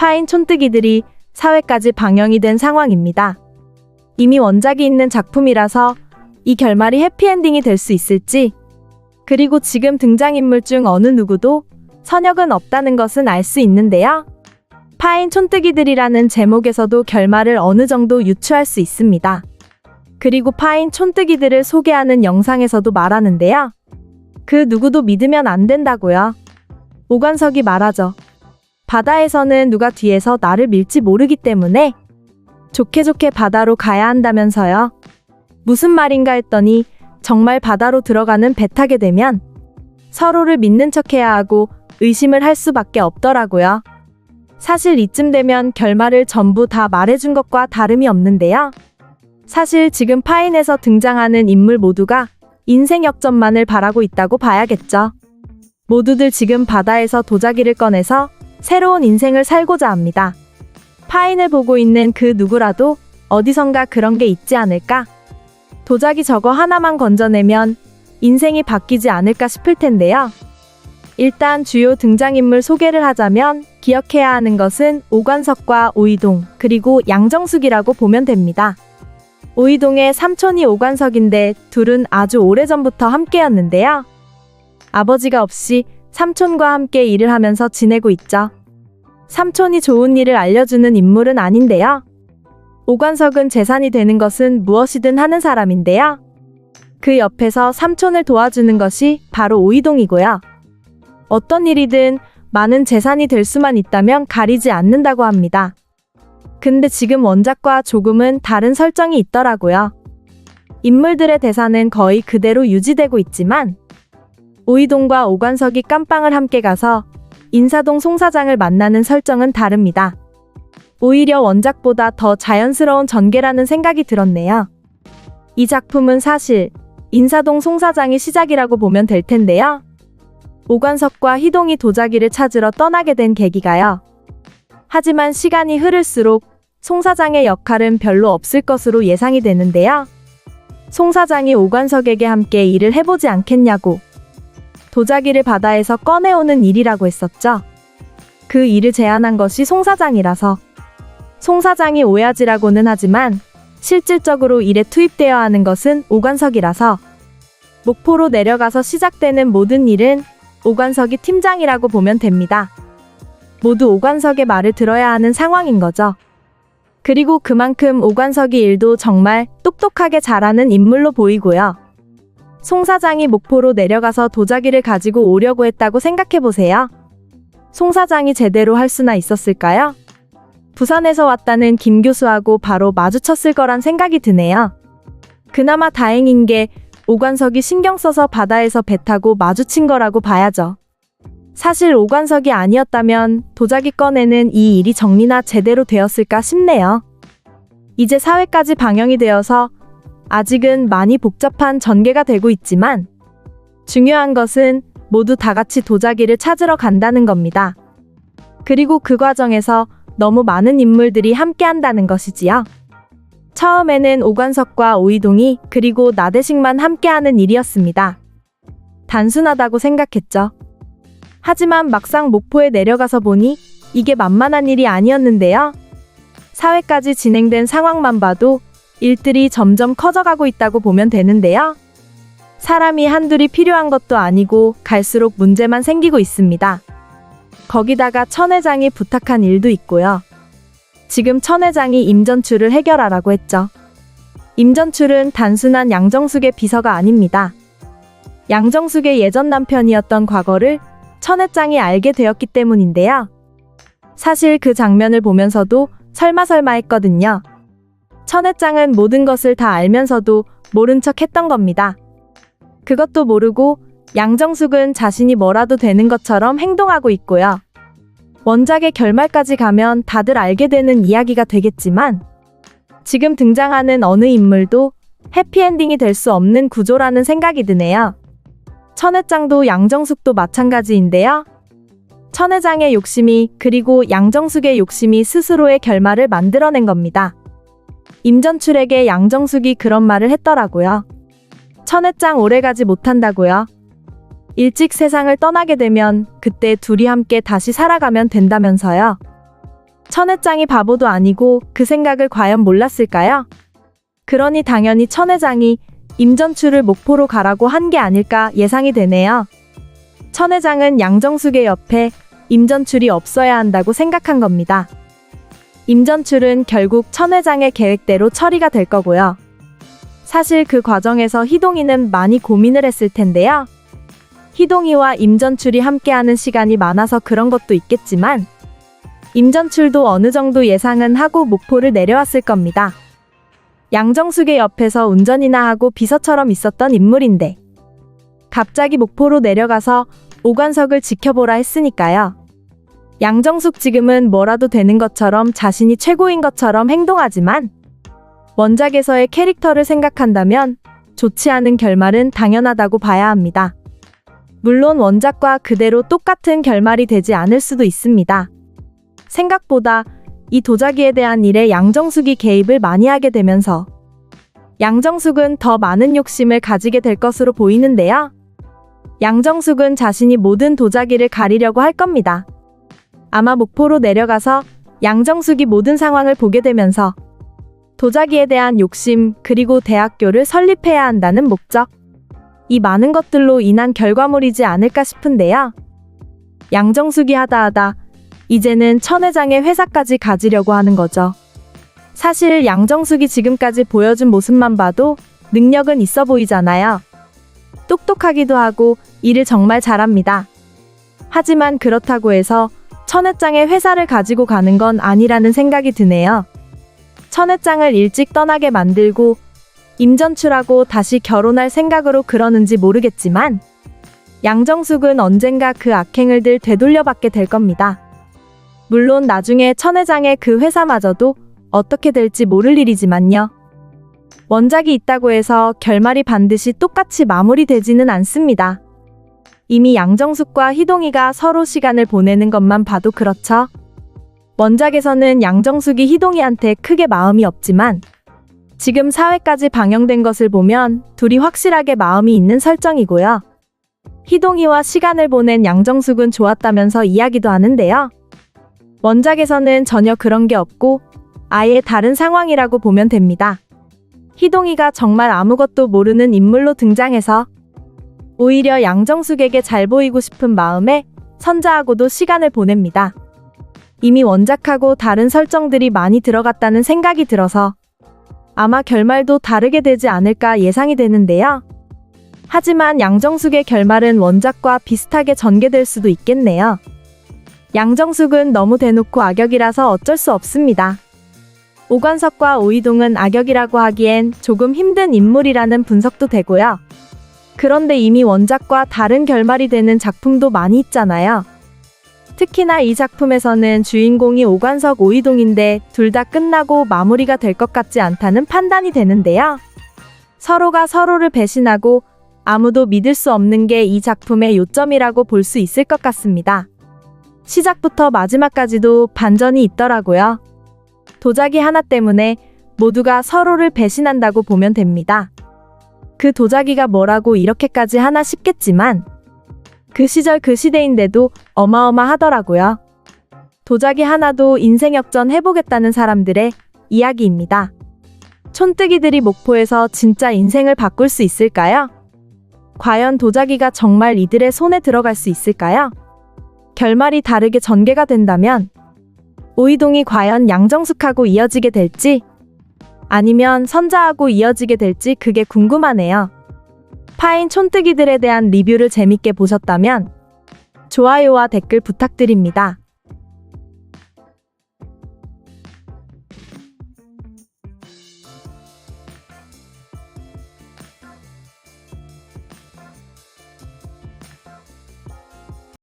파인 촌뜨기들이 사회까지 방영이 된 상황입니다. 이미 원작이 있는 작품이라서 이 결말이 해피엔딩이 될 수 있을지, 그리고 지금 등장인물 중 어느 누구도 선역은 없다는 것은 알 수 있는데요. 파인 촌뜨기들이라는 제목에서도 결말을 어느 정도 유추할 수 있습니다. 그리고 파인 촌뜨기들을 소개하는 영상에서도 말하는데요. 그 누구도 믿으면 안 된다고요. 오관석이 말하죠. 바다에서는 누가 뒤에서 나를 밀지 모르기 때문에 좋게 좋게 바다로 가야 한다면서요. 무슨 말인가 했더니 정말 바다로 들어가는 배 타게 되면 서로를 믿는 척해야 하고 의심을 할 수밖에 없더라고요. 사실 이쯤 되면 결말을 전부 다 말해준 것과 다름이 없는데요. 사실 지금 파인에서 등장하는 인물 모두가 인생 역전만을 바라고 있다고 봐야겠죠. 모두들 지금 바다에서 도자기를 꺼내서 새로운 인생을 살고자 합니다. 파인을 보고 있는 그 누구라도 어디선가 그런 게 있지 않을까? 도자기 저거 하나만 건져내면 인생이 바뀌지 않을까 싶을 텐데요. 일단 주요 등장인물 소개를 하자면 기억해야 하는 것은 오관석과 오이동, 그리고 양정숙이라고 보면 됩니다. 오이동의 삼촌이 오관석인데 둘은 아주 오래전부터 함께였는데요. 아버지가 없이 삼촌과 함께 일을 하면서 지내고 있죠. 삼촌이 좋은 일을 알려주는 인물은 아닌데요. 오관석은 재산이 되는 것은 무엇이든 하는 사람인데요. 그 옆에서 삼촌을 도와주는 것이 바로 오이동이고요. 어떤 일이든 많은 재산이 될 수만 있다면 가리지 않는다고 합니다. 근데 지금 원작과 조금은 다른 설정이 있더라고요. 인물들의 대사는 거의 그대로 유지되고 있지만 오이동과 오관석이 깜빵을 함께 가서 인사동 송 사장을 만나는 설정은 다릅니다. 오히려 원작보다 더 자연스러운 전개라는 생각이 들었네요. 이 작품은 사실 인사동 송 사장이 시작이라고 보면 될 텐데요. 오관석과 희동이 도자기를 찾으러 떠나게 된 계기가요. 하지만 시간이 흐를수록 송 사장의 역할은 별로 없을 것으로 예상이 되는데요. 송 사장이 오관석에게 함께 일을 해보지 않겠냐고 도자기를 바다에서 꺼내오는 일이라고 했었죠. 그 일을 제안한 것이 송 사장이라서 송 사장이 오야지라고는 하지만 실질적으로 일에 투입되어야 하는 것은 오관석이라서 목포로 내려가서 시작되는 모든 일은 오관석이 팀장이라고 보면 됩니다. 모두 오관석의 말을 들어야 하는 상황인 거죠. 그리고 그만큼 오관석이 일도 정말 똑똑하게 잘하는 인물로 보이고요. 송 사장이 목포로 내려가서 도자기를 가지고 오려고 했다고 생각해보세요. 송 사장이 제대로 할 수나 있었을까요? 부산에서 왔다는 김 교수하고 바로 마주쳤을 거란 생각이 드네요. 그나마 다행인 게 오관석이 신경 써서 바다에서 배 타고 마주친 거라고 봐야죠. 사실 오관석이 아니었다면 도자기 꺼내는 이 일이 정리나 제대로 되었을까 싶네요. 이제 사회까지 방영이 되어서 아직은 많이 복잡한 전개가 되고 있지만 중요한 것은 모두 다 같이 도자기를 찾으러 간다는 겁니다. 그리고 그 과정에서 너무 많은 인물들이 함께 한다는 것이지요. 처음에는 오관석과 오이동이 그리고 나대식만 함께하는 일이었습니다. 단순하다고 생각했죠. 하지만 막상 목포에 내려가서 보니 이게 만만한 일이 아니었는데요. 사회까지 진행된 상황만 봐도 일들이 점점 커져가고 있다고 보면 되는데요. 사람이 한둘이 필요한 것도 아니고 갈수록 문제만 생기고 있습니다. 거기다가 천 회장이 부탁한 일도 있고요. 지금 천 회장이 임전출을 해결하라고 했죠. 임전출은 단순한 양정숙의 비서가 아닙니다. 양정숙의 예전 남편이었던 과거를 천 회장이 알게 되었기 때문인데요. 사실 그 장면을 보면서도 설마 했거든요. 천 회장은 모든 것을 다 알면서도 모른 척 했던 겁니다. 그것도 모르고 양정숙은 자신이 뭐라도 되는 것처럼 행동하고 있고요. 원작의 결말까지 가면 다들 알게 되는 이야기가 되겠지만 지금 등장하는 어느 인물도 해피엔딩이 될 수 없는 구조라는 생각이 드네요. 천 회장도 양정숙도 마찬가지인데요. 천 회장의 욕심이 그리고 양정숙의 욕심이 스스로의 결말을 만들어낸 겁니다. 임전출에게 양정숙이 그런 말을 했더라고요. 천 회장 오래가지 못한다고요. 일찍 세상을 떠나게 되면 그때 둘이 함께 다시 살아가면 된다면서요. 천 회장이 바보도 아니고 그 생각을 과연 몰랐을까요? 그러니 당연히 천 회장이 임전출을 목포로 가라고 한 게 아닐까 예상이 되네요. 천 회장은 양정숙의 옆에 임전출이 없어야 한다고 생각한 겁니다. 임전출은 결국 천 회장의 계획대로 처리가 될 거고요. 사실 그 과정에서 희동이는 많이 고민을 했을 텐데요. 희동이와 임전출이 함께하는 시간이 많아서 그런 것도 있겠지만 임전출도 어느 정도 예상은 하고 목포를 내려왔을 겁니다. 양정숙의 옆에서 운전이나 하고 비서처럼 있었던 인물인데 갑자기 목포로 내려가서 오관석을 지켜보라 했으니까요. 양정숙 지금은 뭐라도 되는 것처럼 자신이 최고인 것처럼 행동하지만 원작에서의 캐릭터를 생각한다면 좋지 않은 결말은 당연하다고 봐야 합니다. 물론 원작과 그대로 똑같은 결말이 되지 않을 수도 있습니다. 생각보다 이 도자기에 대한 일에 양정숙이 개입을 많이 하게 되면서 양정숙은 더 많은 욕심을 가지게 될 것으로 보이는데요. 양정숙은 자신이 모든 도자기를 가리려고 할 겁니다. 아마 목포로 내려가서 양정숙이 모든 상황을 보게 되면서 도자기에 대한 욕심 그리고 대학교를 설립해야 한다는 목적, 이 많은 것들로 인한 결과물이지 않을까 싶은데요. 양정숙이 하다 이제는 천 회장의 회사까지 가지려고 하는 거죠. 사실 양정숙이 지금까지 보여준 모습만 봐도 능력은 있어 보이잖아요. 똑똑하기도 하고 일을 정말 잘합니다. 하지만 그렇다고 해서 천 회장의 회사를 가지고 가는 건 아니라는 생각이 드네요. 천 회장을 일찍 떠나게 만들고 임전출하고 다시 결혼할 생각으로 그러는지 모르겠지만 양정숙은 언젠가 그 악행을 되돌려받게 될 겁니다. 물론 나중에 천 회장의 그 회사마저도 어떻게 될지 모를 일이지만요. 원작이 있다고 해서 결말이 반드시 똑같이 마무리되지는 않습니다. 이미 양정숙과 희동이가 서로 시간을 보내는 것만 봐도 그렇죠. 원작에서는 양정숙이 희동이한테 크게 마음이 없지만 지금 4회까지 방영된 것을 보면 둘이 확실하게 마음이 있는 설정이고요. 희동이와 시간을 보낸 양정숙은 좋았다면서 이야기도 하는데요. 원작에서는 전혀 그런 게 없고 아예 다른 상황이라고 보면 됩니다. 희동이가 정말 아무것도 모르는 인물로 등장해서 오히려 양정숙에게 잘 보이고 싶은 마음에 선자하고도 시간을 보냅니다. 이미 원작하고 다른 설정들이 많이 들어갔다는 생각이 들어서 아마 결말도 다르게 되지 않을까 예상이 되는데요. 하지만 양정숙의 결말은 원작과 비슷하게 전개될 수도 있겠네요. 양정숙은 너무 대놓고 악역이라서 어쩔 수 없습니다. 오관석과 오이동은 악역이라고 하기엔 조금 힘든 인물이라는 분석도 되고요. 그런데 이미 원작과 다른 결말이 되는 작품도 많이 있잖아요. 특히나 이 작품에서는 주인공이 오관석, 오이동인데 둘 다 끝나고 마무리가 될 것 같지 않다는 판단이 되는데요. 서로가 서로를 배신하고 아무도 믿을 수 없는 게 이 작품의 요점이라고 볼 수 있을 것 같습니다. 시작부터 마지막까지도 반전이 있더라고요. 도자기 하나 때문에 모두가 서로를 배신한다고 보면 됩니다. 그 도자기가 뭐라고 이렇게까지 하나 싶겠지만 그 시절 그 시대인데도 어마어마하더라고요. 도자기 하나도 인생 역전 해보겠다는 사람들의 이야기입니다. 촌뜨기들이 목포에서 진짜 인생을 바꿀 수 있을까요? 과연 도자기가 정말 이들의 손에 들어갈 수 있을까요? 결말이 다르게 전개가 된다면 오이동이 과연 양정숙하고 이어지게 될지 아니면 선자하고 이어지게 될지 그게 궁금하네요. 파인 촌뜨기들에 대한 리뷰를 재밌게 보셨다면 좋아요와 댓글 부탁드립니다.